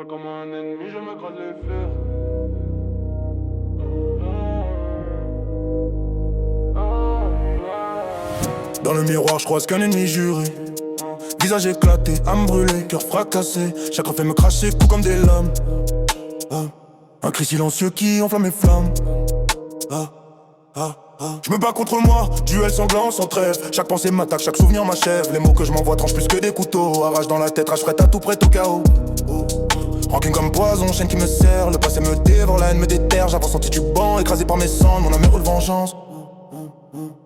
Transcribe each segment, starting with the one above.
parle comme un ennemi, je m'écrase les fers. Dans le miroir, je croise qu'un ennemi juré. Visage éclaté, âme brûlée, cœur fracassé. Chacun fait me cracher, fou comme des lames. Un cri silencieux qui enflamme mes flammes. Je me bats contre moi, duel sanglant sans trêve. Chaque pensée m'attaque, chaque souvenir m'achève. Les mots que je m'envoie tranchent plus que des couteaux. Arrache dans la tête, rage prête à tout prêt au chaos. Rancune comme poison, chaîne qui me serre. Le passé me dévore, la haine me déterre. J'avance en titubant, écrasé par mes cendres. Mon âme roule vengeance.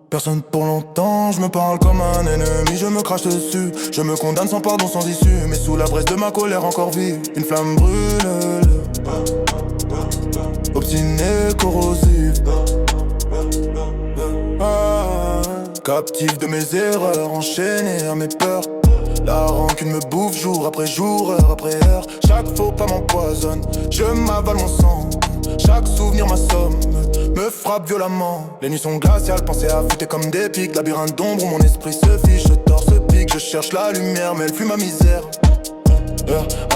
Personne pour longtemps, je me parle comme un ennemi, je me crache dessus. Je me condamne sans pardon, sans issue. Mais sous la braise de ma colère encore vive, une flamme brûle. Obstiné, corrosif. Captif de mes erreurs, enchaîné à mes peurs. La rancune me bouffe jour après jour, heure après heure. Chaque faux pas m'empoisonne, je m'avale mon sang. Chaque souvenir m'assomme, me frappe violemment. Les nuits sont glaciales, pensées affûtées comme des pics. Labyrinthe d'ombre où mon esprit se fiche, je torse pique. Je cherche la lumière mais elle fuit ma misère.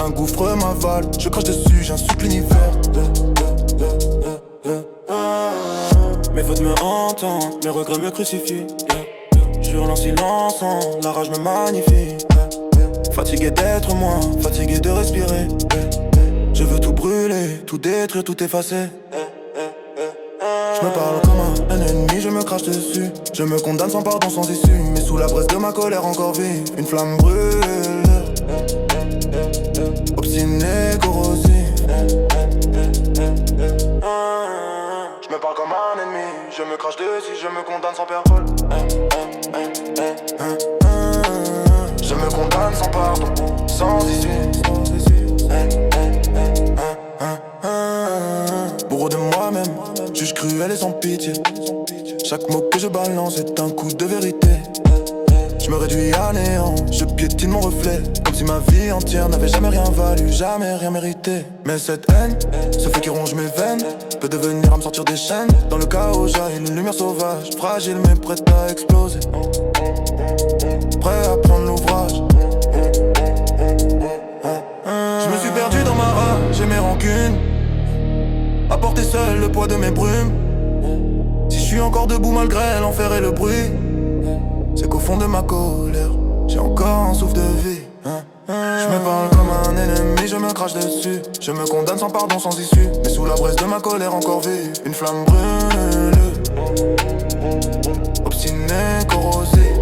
Un gouffre m'avale, je crache dessus, j'insulte l'univers. Mes fautes me hantent, mes regrets me crucifient. Je hurle en silence, la rage me magnifie. Fatigué d'être moi, fatigué de respirer. Je veux tout brûler, tout détruire, tout effacer. Je me parle comme un ennemi, je me crache dessus. Je me condamne sans pardon, sans issue. Mais sous la braise de ma colère encore vive, une flamme brûle. Obstiné, corrosif. Je me parle comme un ennemi, je me crache dessus, je me condamne sans parole. Je me condamne sans pardon, sans issue. Bourreau de moi-même, juge cruel et sans pitié. Chaque mot que je balance est un coup de vérité. Je me réduis à néant, je piétine mon reflet. Comme si ma vie entière n'avait jamais rien valu, jamais rien mérité. Mais cette haine, ce feu qui ronge mes veines, peut devenir à me sortir des chaînes. Dans le chaos jaillit une lumière sauvage, fragile mais prête à exploser. Prêt à prendre l'ouvrage. Je me suis perdu dans ma rage et mes rancunes, à porter seul le poids de mes brumes. Si je suis encore debout malgré l'enfer et le bruit, c'est qu'au fond de ma colère, j'ai encore un souffle de vie. Je me parle comme un ennemi, je me crache dessus. Je me condamne sans pardon, sans issue. Mais sous la braise de ma colère encore vive, une flamme brûle. Obstiné, corrosif.